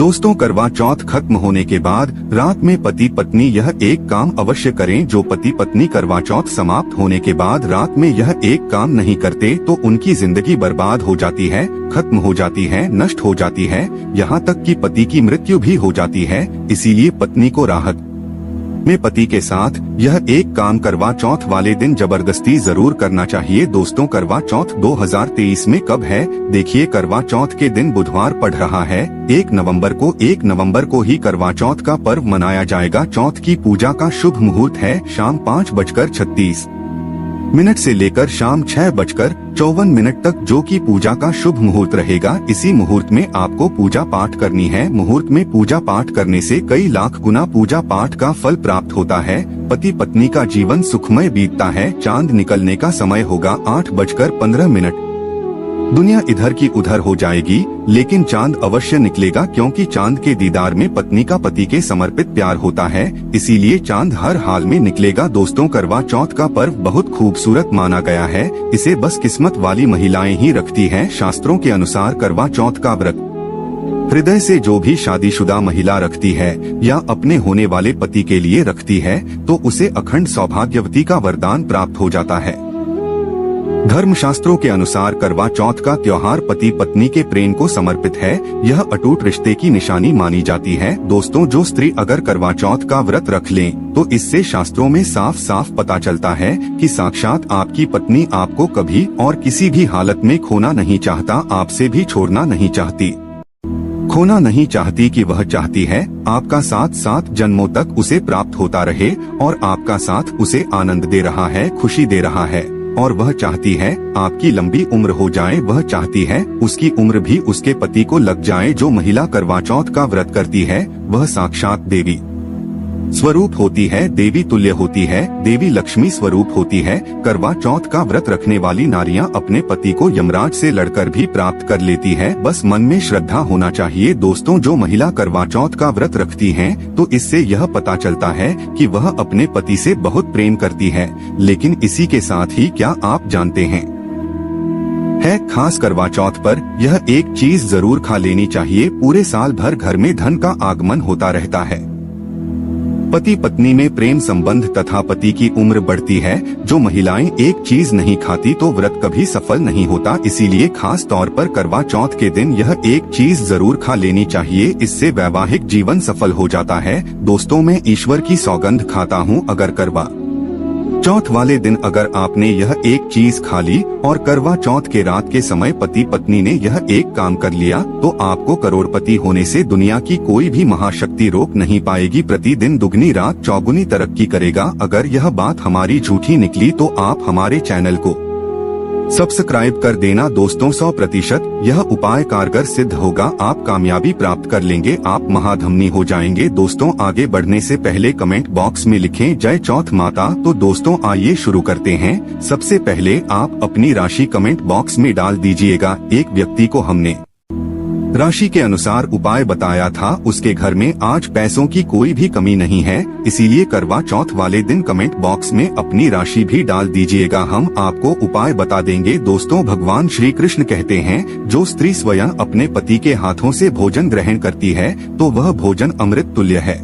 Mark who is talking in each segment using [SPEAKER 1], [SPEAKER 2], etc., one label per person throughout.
[SPEAKER 1] दोस्तों, करवा चौथ खत्म होने के बाद रात में पति पत्नी यह एक काम अवश्य करें। जो पति पत्नी करवा चौथ समाप्त होने के बाद रात में यह एक काम नहीं करते तो उनकी जिंदगी बर्बाद हो जाती है, खत्म हो जाती है, नष्ट हो जाती है, यहाँ तक कि पति की मृत्यु भी हो जाती है। इसीलिए पत्नी को राहत में पति के साथ यह एक काम करवा चौथ वाले दिन जबरदस्ती जरूर करना चाहिए। दोस्तों, करवा चौथ 2023 में कब है? देखिए, करवा चौथ के दिन बुधवार पड़ रहा है 1 नवंबर को ही करवा चौथ का पर्व मनाया जाएगा। चौथ की पूजा का शुभ मुहूर्त है शाम 5:36 से लेकर शाम 6:54 तक, जो कि पूजा का शुभ मुहूर्त रहेगा। इसी मुहूर्त में आपको पूजा पाठ करनी है। मुहूर्त में पूजा पाठ करने से कई लाख गुना पूजा पाठ का फल प्राप्त होता है। पति पत्नी का जीवन सुखमय बीतता है। चांद निकलने का समय होगा 8:15। दुनिया इधर की उधर हो जाएगी, लेकिन चांद अवश्य निकलेगा, क्योंकि चांद के दीदार में पत्नी का पति के समर्पित प्यार होता है। इसीलिए चांद हर हाल में निकलेगा। दोस्तों, करवा चौथ का पर्व बहुत खूबसूरत माना गया है। इसे बस किस्मत वाली महिलाएं ही रखती हैं। शास्त्रों के अनुसार करवा चौथ का व्रत हृदय से जो भी शादीशुदा महिला रखती है या अपने होने वाले पति के लिए रखती है तो उसे अखंड सौभाग्यवती का वरदान प्राप्त हो जाता है। धर्मशास्त्रों के अनुसार करवा चौथ का त्योहार पति पत्नी के प्रेम को समर्पित है। यह अटूट रिश्ते की निशानी मानी जाती है। दोस्तों, जो स्त्री अगर करवा चौथ का व्रत रख लें तो इससे शास्त्रों में साफ साफ पता चलता है कि साक्षात आपकी पत्नी आपको कभी और किसी भी हालत में खोना नहीं चाहता, आपसे भी छोड़ना नहीं चाहती। खोना नहीं चाहती कि वह चाहती है आपका साथ 7 जन्मों तक उसे प्राप्त होता रहे और आपका साथ उसे आनंद दे रहा है, खुशी दे रहा है। और वह चाहती है आपकी लंबी उम्र हो जाए। वह चाहती है उसकी उम्र भी उसके पति को लग जाए। जो महिला करवा चौथ का व्रत करती है वह साक्षात देवी स्वरूप होती है, देवी तुल्य होती है, देवी लक्ष्मी स्वरूप होती है। करवा चौथ का व्रत रखने वाली नारियां अपने पति को यमराज से लड़कर भी प्राप्त कर लेती है। बस मन में श्रद्धा होना चाहिए। दोस्तों, जो महिला करवा चौथ का व्रत रखती हैं, तो इससे यह पता चलता है कि वह अपने पति से बहुत प्रेम करती है। लेकिन इसी के साथ ही क्या आप जानते हैं खास करवा चौथ पर यह एक चीज जरूर खा लेनी चाहिए। पूरे साल भर घर में धन का आगमन होता रहता है। पति पत्नी में प्रेम संबंध तथा पति की उम्र बढ़ती है। जो महिलाएं एक चीज नहीं खाती तो व्रत कभी सफल नहीं होता। इसीलिए खास तौर पर करवा चौथ के दिन यह एक चीज जरूर खा लेनी चाहिए। इससे वैवाहिक जीवन सफल हो जाता है। दोस्तों, मैं ईश्वर की सौगंध खाता हूँ, अगर करवा चौथ वाले दिन अगर आपने यह एक चीज खा ली और करवा चौथ के रात के समय पति पत्नी ने यह एक काम कर लिया तो आपको करोड़पति होने से दुनिया की कोई भी महाशक्ति रोक नहीं पाएगी। प्रतिदिन दुगनी रात चौगुनी तरक्की करेगा। अगर यह बात हमारी झूठी निकली तो आप हमारे चैनल को सब्सक्राइब कर देना। दोस्तों, 100% यह उपाय कारगर सिद्ध होगा। आप कामयाबी प्राप्त कर लेंगे, आप महाधनी हो जाएंगे। दोस्तों, आगे बढ़ने से पहले कमेंट बॉक्स में लिखें जय चौथ माता। तो दोस्तों, आइए शुरू करते हैं। सबसे पहले आप अपनी राशि कमेंट बॉक्स में डाल दीजिएगा। एक व्यक्ति को हमने राशि के अनुसार उपाय बताया था, उसके घर में आज पैसों की कोई भी कमी नहीं है। इसीलिए करवा चौथ वाले दिन कमेंट बॉक्स में अपनी राशि भी डाल दीजिएगा, हम आपको उपाय बता देंगे। दोस्तों, भगवान श्री कृष्ण कहते हैं, जो स्त्री स्वयं अपने पति के हाथों से भोजन ग्रहण करती है तो वह भोजन अमृत तुल्य है।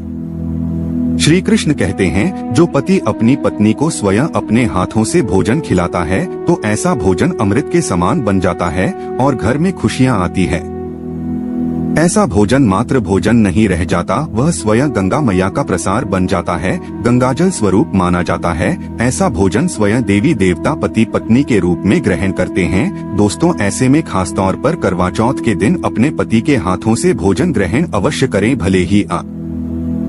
[SPEAKER 1] श्री कृष्ण कहते हैं, जो पति अपनी पत्नी को स्वयं अपने हाथों से भोजन खिलाता है तो ऐसा भोजन अमृत के समान बन जाता है और घर में खुशियाँ आती है। ऐसा भोजन मात्र भोजन नहीं रह जाता, वह स्वयं गंगा मैया का प्रसार बन जाता है, गंगाजल स्वरूप माना जाता है। ऐसा भोजन स्वयं देवी देवता पति पत्नी के रूप में ग्रहण करते हैं। दोस्तों, ऐसे में खास तौर पर करवा चौथ के दिन अपने पति के हाथों से भोजन ग्रहण अवश्य करें। भले ही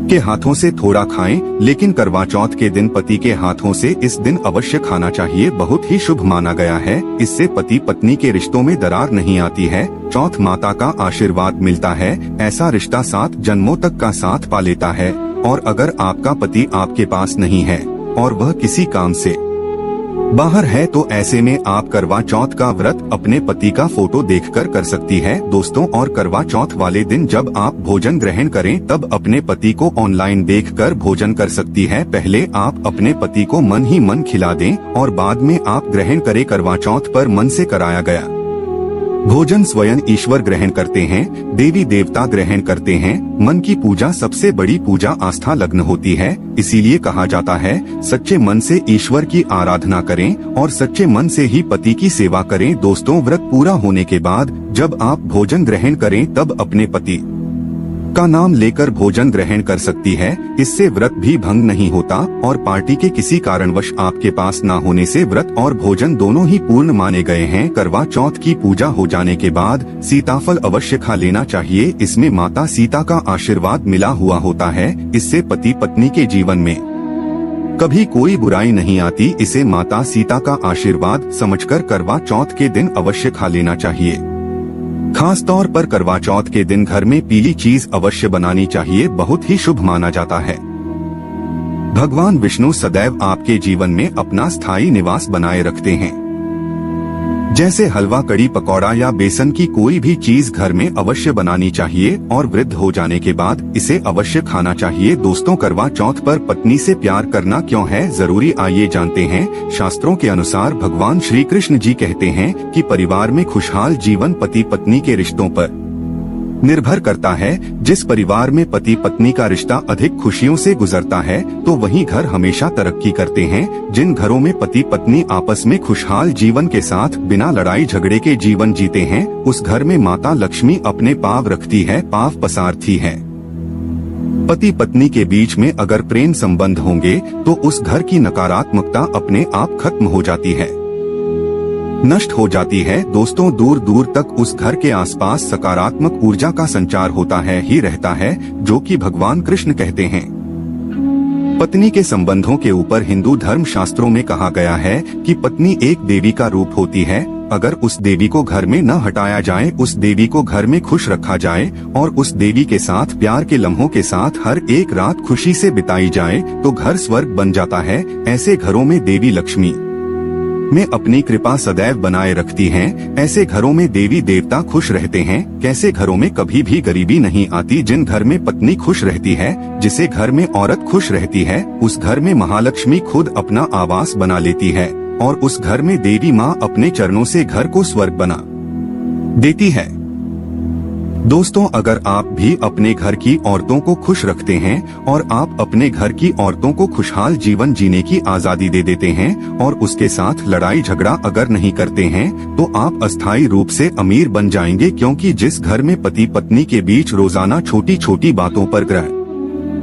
[SPEAKER 1] के हाथों से थोड़ा खाएं, लेकिन करवा चौथ के दिन पति के हाथों से इस दिन अवश्य खाना चाहिए। बहुत ही शुभ माना गया है। इससे पति पत्नी के रिश्तों में दरार नहीं आती है। चौथ माता का आशीर्वाद मिलता है। ऐसा रिश्ता 7 जन्मों तक का साथ पा लेता है। और अगर आपका पति आपके पास नहीं है और वह किसी काम से बाहर है तो ऐसे में आप करवा चौथ का व्रत अपने पति का फोटो देखकर कर सकती है। दोस्तों, और करवा चौथ वाले दिन जब आप भोजन ग्रहण करें तब अपने पति को ऑनलाइन देखकर भोजन कर सकती है। पहले आप अपने पति को मन ही मन खिला दें और बाद में आप ग्रहण करें। करवा चौथ पर मन से कराया गया भोजन स्वयं ईश्वर ग्रहण करते हैं, देवी देवता ग्रहण करते हैं। मन की पूजा सबसे बड़ी पूजा आस्था लग्न होती है। इसीलिए कहा जाता है सच्चे मन से ईश्वर की आराधना करें और सच्चे मन से ही पति की सेवा करें। दोस्तों, व्रत पूरा होने के बाद जब आप भोजन ग्रहण करें तब अपने पति का नाम लेकर भोजन ग्रहण कर सकती है। इससे व्रत भी भंग नहीं होता और पार्टी के किसी कारणवश आपके पास ना होने से व्रत और भोजन दोनों ही पूर्ण माने गए हैं। करवा चौथ की पूजा हो जाने के बाद सीताफल अवश्य खा लेना चाहिए। इसमें माता सीता का आशीर्वाद मिला हुआ होता है। इससे पति पत्नी के जीवन में कभी कोई बुराई नहीं आती। इसे माता सीता का आशीर्वाद समझकर करवा चौथ के दिन अवश्य खा लेना चाहिए। खास तौर पर करवा चौथ के दिन घर में पीली चीज अवश्य बनानी चाहिए, बहुत ही शुभ माना जाता है। भगवान विष्णु सदैव आपके जीवन में अपना स्थायी निवास बनाए रखते हैं। जैसे हलवा, कड़ी, पकौड़ा या बेसन की कोई भी चीज घर में अवश्य बनानी चाहिए और वृद्ध हो जाने के बाद इसे अवश्य खाना चाहिए। दोस्तों, करवा चौथ पर पत्नी से प्यार करना क्यों है जरूरी, आइए जानते हैं। शास्त्रों के अनुसार भगवान श्री कृष्ण जी कहते हैं कि परिवार में खुशहाल जीवन पति पत्नी के रिश्तों पर निर्भर करता है। जिस परिवार में पति पत्नी का रिश्ता अधिक खुशियों से गुजरता है तो वही घर हमेशा तरक्की करते हैं। जिन घरों में पति पत्नी आपस में खुशहाल जीवन के साथ बिना लड़ाई झगड़े के जीवन जीते हैं, उस घर में माता लक्ष्मी अपने पाँव रखती है, पाँव पसारती है। पति पत्नी के बीच में अगर प्रेम संबंध होंगे तो उस घर की नकारात्मकता अपने आप खत्म हो जाती है, नष्ट हो जाती है। दोस्तों, दूर दूर तक उस घर के आसपास सकारात्मक ऊर्जा का संचार होता है ही रहता है, जो कि भगवान कृष्ण कहते हैं। पत्नी के संबंधों के ऊपर हिंदू धर्म शास्त्रों में कहा गया है कि पत्नी एक देवी का रूप होती है। अगर उस देवी को घर में न हटाया जाए, उस देवी को घर में खुश रखा जाए और उस देवी के साथ प्यार के लम्हों के साथ हर एक रात खुशी से बिताई जाए तो घर स्वर्ग बन जाता है। ऐसे घरों में देवी लक्ष्मी में अपनी कृपा सदैव बनाए रखती हैं। ऐसे घरों में देवी देवता खुश रहते हैं। कैसे घरों में कभी भी गरीबी नहीं आती। जिन घर में पत्नी खुश रहती है, जिसे घर में औरत खुश रहती है, उस घर में महालक्ष्मी खुद अपना आवास बना लेती है और उस घर में देवी माँ अपने चरणों से घर को स्वर्ग बना देती है। दोस्तों, अगर आप भी अपने घर की औरतों को खुश रखते हैं और आप अपने घर की औरतों को खुशहाल जीवन जीने की आजादी दे देते हैं और उसके साथ लड़ाई झगड़ा अगर नहीं करते हैं तो आप अस्थायी रूप से अमीर बन जाएंगे। क्योंकि जिस घर में पति पत्नी के बीच रोजाना छोटी छोटी बातों पर ग्रह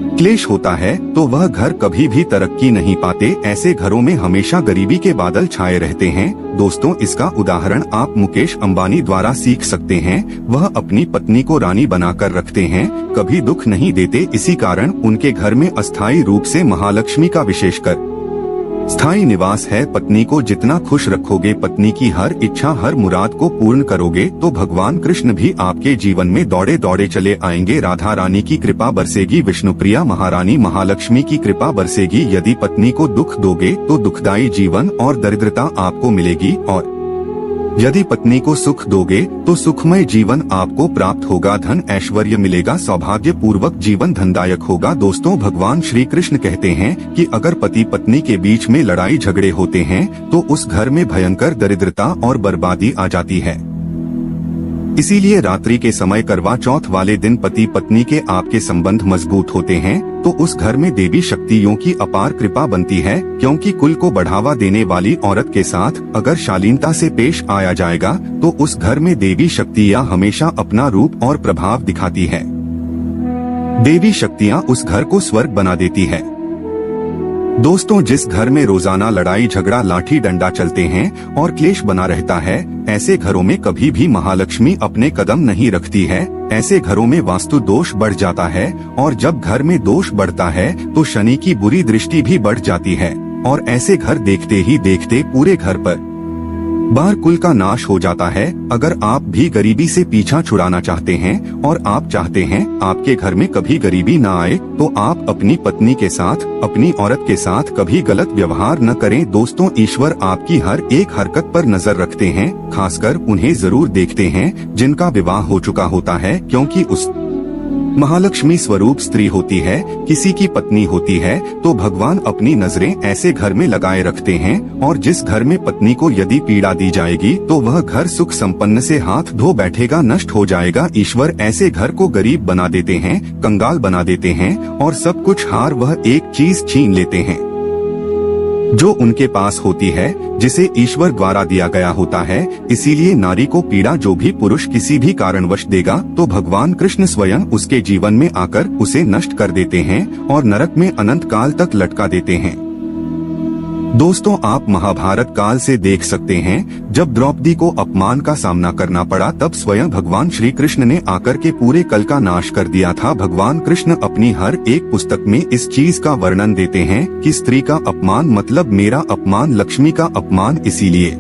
[SPEAKER 1] क्लेश होता है तो वह घर कभी भी तरक्की नहीं पाते। ऐसे घरों में हमेशा गरीबी के बादल छाए रहते हैं। दोस्तों, इसका उदाहरण आप मुकेश अंबानी द्वारा सीख सकते हैं। वह अपनी पत्नी को रानी बनाकर रखते हैं, कभी दुख नहीं देते। इसी कारण उनके घर में अस्थायी रूप से महालक्ष्मी का विशेषकर स्थायी निवास है। पत्नी को जितना खुश रखोगे, पत्नी की हर इच्छा हर मुराद को पूर्ण करोगे तो भगवान कृष्ण भी आपके जीवन में दौड़े दौड़े चले आएंगे। राधा रानी की कृपा बरसेगी, विष्णुप्रिया महारानी महालक्ष्मी की कृपा बरसेगी। यदि पत्नी को दुख दोगे तो दुखदायी जीवन और दरिद्रता आपको मिलेगी और यदि पत्नी को सुख दोगे तो सुखमय जीवन आपको प्राप्त होगा, धन ऐश्वर्य मिलेगा, सौभाग्य पूर्वक जीवन धनदायक होगा। दोस्तों, भगवान श्री कृष्ण कहते हैं कि अगर पति पत्नी के बीच में लड़ाई झगड़े होते हैं तो उस घर में भयंकर दरिद्रता और बर्बादी आ जाती है। इसीलिए रात्रि के समय करवा चौथ वाले दिन पति पत्नी के आपके संबंध मजबूत होते हैं तो उस घर में देवी शक्तियों की अपार कृपा बनती है। क्योंकि कुल को बढ़ावा देने वाली औरत के साथ अगर शालीनता से पेश आया जाएगा तो उस घर में देवी शक्तियाँ हमेशा अपना रूप और प्रभाव दिखाती है। देवी शक्तियाँ उस घर को स्वर्ग बना देती है। दोस्तों, जिस घर में रोजाना लड़ाई झगड़ा लाठी डंडा चलते हैं और क्लेश बना रहता है, ऐसे घरों में कभी भी महालक्ष्मी अपने कदम नहीं रखती है। ऐसे घरों में वास्तु दोष बढ़ जाता है और जब घर में दोष बढ़ता है तो शनि की बुरी दृष्टि भी बढ़ जाती है और ऐसे घर देखते ही देखते पूरे घर पर बार कुल का नाश हो जाता है। अगर आप भी गरीबी से पीछा छुड़ाना चाहते हैं और आप चाहते हैं आपके घर में कभी गरीबी ना आए तो आप अपनी पत्नी के साथ, अपनी औरत के साथ कभी गलत व्यवहार न करें। दोस्तों, ईश्वर आपकी हर एक हरकत पर नजर रखते हैं, खासकर उन्हें जरूर देखते हैं जिनका विवाह हो चुका होता है, क्योंकि उस महालक्ष्मी स्वरूप स्त्री होती है, किसी की पत्नी होती है, तो भगवान अपनी नजरें ऐसे घर में लगाए रखते हैं, और जिस घर में पत्नी को यदि पीड़ा दी जाएगी तो वह घर सुख संपन्न से हाथ धो बैठेगा, नष्ट हो जाएगा। ईश्वर ऐसे घर को गरीब बना देते हैं, कंगाल बना देते हैं, और सब कुछ हार वह एक चीज छीन लेते हैं जो उनके पास होती है, जिसे ईश्वर द्वारा दिया गया होता है। इसीलिए नारी को पीड़ा जो भी पुरुष किसी भी कारणवश देगा तो भगवान कृष्ण स्वयं उसके जीवन में आकर उसे नष्ट कर देते हैं और नरक में अनंत काल तक लटका देते हैं। दोस्तों, आप महाभारत काल से देख सकते हैं, जब द्रौपदी को अपमान का सामना करना पड़ा तब स्वयं भगवान श्री कृष्ण ने आकर के पूरे कल का नाश कर दिया था। भगवान कृष्ण अपनी हर एक पुस्तक में इस चीज का वर्णन देते हैं कि स्त्री का अपमान मतलब मेरा अपमान, लक्ष्मी का अपमान। इसीलिए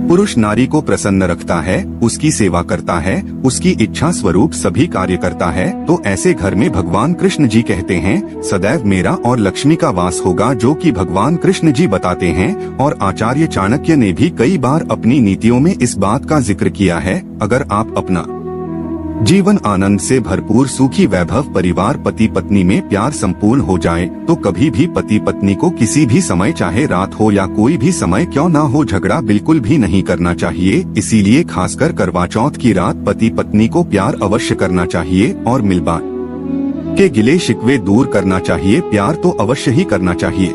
[SPEAKER 1] पुरुष नारी को प्रसन्न रखता है, उसकी सेवा करता है, उसकी इच्छा स्वरूप सभी कार्य करता है। तो ऐसे घर में भगवान कृष्ण जी कहते हैं सदैव मेरा और लक्ष्मी का वास होगा, जो कि भगवान कृष्ण जी बताते हैं। और आचार्य चाणक्य ने भी कई बार अपनी नीतियों में इस बात का जिक्र किया है। अगर आप अपना जीवन आनंद से भरपूर सुखी वैभव परिवार पति पत्नी में प्यार संपूर्ण हो जाए तो कभी भी पति पत्नी को किसी भी समय, चाहे रात हो या कोई भी समय क्यों ना हो, झगड़ा बिल्कुल भी नहीं करना चाहिए। इसीलिए खासकर करवा चौथ की रात पति पत्नी को प्यार अवश्य करना चाहिए और मिलबांट के गिले शिकवे दूर करना चाहिए। प्यार तो अवश्य ही करना चाहिए।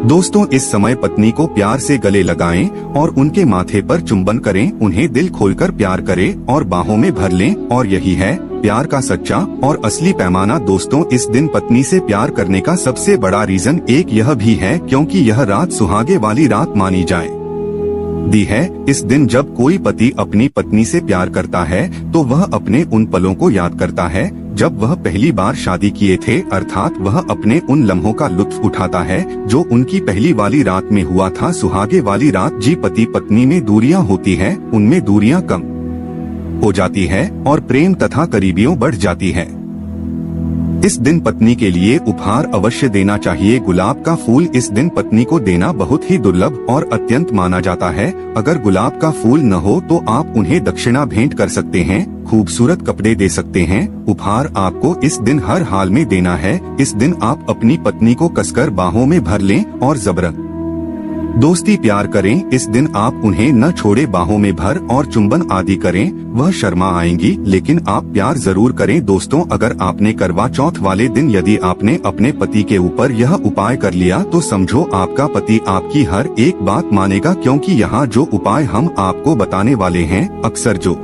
[SPEAKER 1] दोस्तों, इस समय पत्नी को प्यार से गले लगाएं और उनके माथे पर चुंबन करें, उन्हें दिल खोलकर प्यार करें और बाहों में भर लें। और यही है प्यार का सच्चा और असली पैमाना। दोस्तों, इस दिन पत्नी से प्यार करने का सबसे बड़ा रीजन एक यह भी है क्योंकि यह रात सुहागे वाली रात मानी जाए दी है। इस दिन जब कोई पति अपनी पत्नी से प्यार करता है तो वह अपने उन पलों को याद करता है जब वह पहली बार शादी किए थे, अर्थात वह अपने उन लम्हों का लुत्फ उठाता है जो उनकी पहली वाली रात में हुआ था। सुहागे वाली रात जी पति पत्नी में दूरियां होती है, उनमें दूरियां कम हो जाती है और प्रेम तथा करीबियों बढ़ जाती है। इस दिन पत्नी के लिए उपहार अवश्य देना चाहिए। गुलाब का फूल इस दिन पत्नी को देना बहुत ही दुर्लभ और अत्यंत माना जाता है। अगर गुलाब का फूल न हो तो आप उन्हें दक्षिणा भेंट कर सकते हैं, खूबसूरत कपड़े दे सकते हैं। उपहार आपको इस दिन हर हाल में देना है। इस दिन आप अपनी पत्नी को कसकर बाहों में भर लें और जबरन दोस्ती प्यार करें। इस दिन आप उन्हें न छोड़े, बाहों में भर और चुंबन आदि करें। वह शर्मा आएंगी लेकिन आप प्यार जरूर करें। दोस्तों, अगर आपने करवा चौथ वाले दिन यदि आपने अपने पति के ऊपर यह उपाय कर लिया तो समझो आपका पति आपकी हर एक बात मानेगा, क्योंकि यहाँ जो उपाय हम आपको बताने वाले हैं, अक्सर जो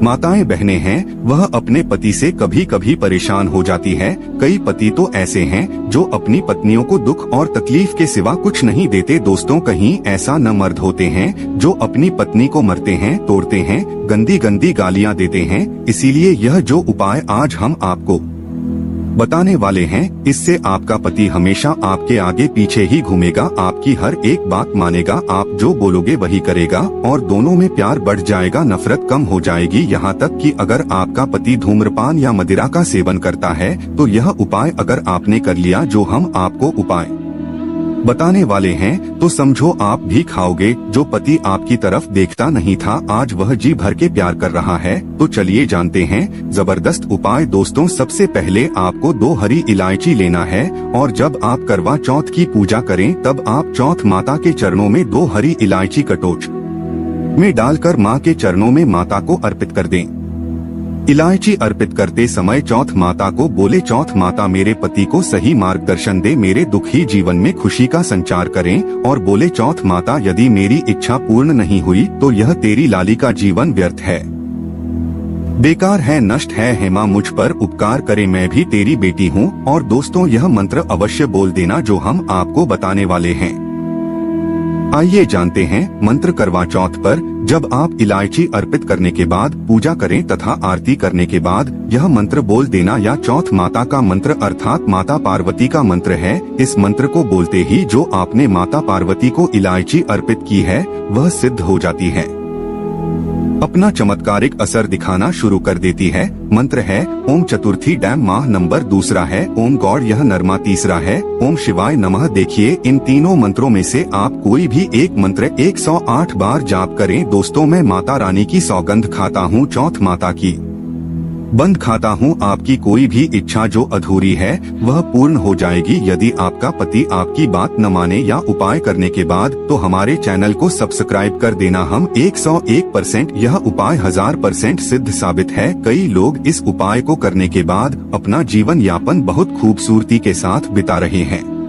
[SPEAKER 1] माताएं बहनें हैं वह अपने पति से कभी कभी परेशान हो जाती है। कई पति तो ऐसे हैं जो अपनी पत्नियों को दुख और तकलीफ के सिवा कुछ नहीं देते। दोस्तों, कहीं ऐसा न मर्द होते हैं जो अपनी पत्नी को मरते हैं, तोड़ते हैं, गंदी गंदी गालियां देते हैं। इसीलिए यह जो उपाय आज हम आपको बताने वाले हैं, इससे आपका पति हमेशा आपके आगे पीछे ही घूमेगा, आपकी हर एक बात मानेगा, आप जो बोलोगे वही करेगा और दोनों में प्यार बढ़ जाएगा, नफरत कम हो जाएगी। यहाँ तक कि अगर आपका पति धूम्रपान या मदिरा का सेवन करता है तो यह उपाय अगर आपने कर लिया जो हम आपको उपाय बताने वाले हैं तो समझो आप भी खाओगे। जो पति आपकी तरफ देखता नहीं था आज वह जी भर के प्यार कर रहा है। तो चलिए जानते हैं जबरदस्त उपाय। दोस्तों, सबसे पहले आपको 2 हरी इलायची लेना है और जब आप करवा चौथ की पूजा करें तब आप चौथ माता के चरणों में 2 हरी इलायची कटोच में डालकर माँ के चरणों में माता को अर्पित कर दें। इलायची अर्पित करते समय चौथ माता को बोले, चौथ माता मेरे पति को सही मार्गदर्शन दे, मेरे दुखी जीवन में खुशी का संचार करें। और बोले, चौथ माता यदि मेरी इच्छा पूर्ण नहीं हुई तो यह तेरी लाली का जीवन व्यर्थ है, बेकार है, नष्ट है। हे माँ, मुझ पर उपकार करे, मैं भी तेरी बेटी हूँ। और दोस्तों, यह मंत्र अवश्य बोल देना जो हम आपको बताने वाले हैं। आइए जानते हैं मंत्र। करवा चौथ पर जब आप इलायची अर्पित करने के बाद पूजा करें तथा आरती करने के बाद यह मंत्र बोल देना, या चौथ माता का मंत्र अर्थात माता पार्वती का मंत्र है। इस मंत्र को बोलते ही जो आपने माता पार्वती को इलायची अर्पित की है वह सिद्ध हो जाती है, अपना चमत्कारिक असर दिखाना शुरू कर देती है। मंत्र है ओम चतुर्थी डैम माह नंबर 2 है, ओम गॉड यह नरमा 3 है, ओम शिवाय नमः। देखिए, इन तीनों मंत्रों में से आप कोई भी एक मंत्र 108 बार जाप करें। दोस्तों, मैं माता रानी की सौगंध खाता हूँ, चौथ माता की बंद खाता हूँ, आपकी कोई भी इच्छा जो अधूरी है वह पूर्ण हो जाएगी। यदि आपका पति आपकी बात न माने या उपाय करने के बाद, तो हमारे चैनल को सब्सक्राइब कर देना। हम 101% यह उपाय 1000% सिद्ध साबित है। कई लोग इस उपाय को करने के बाद अपना जीवन यापन बहुत खूबसूरती के साथ बिता रहे हैं।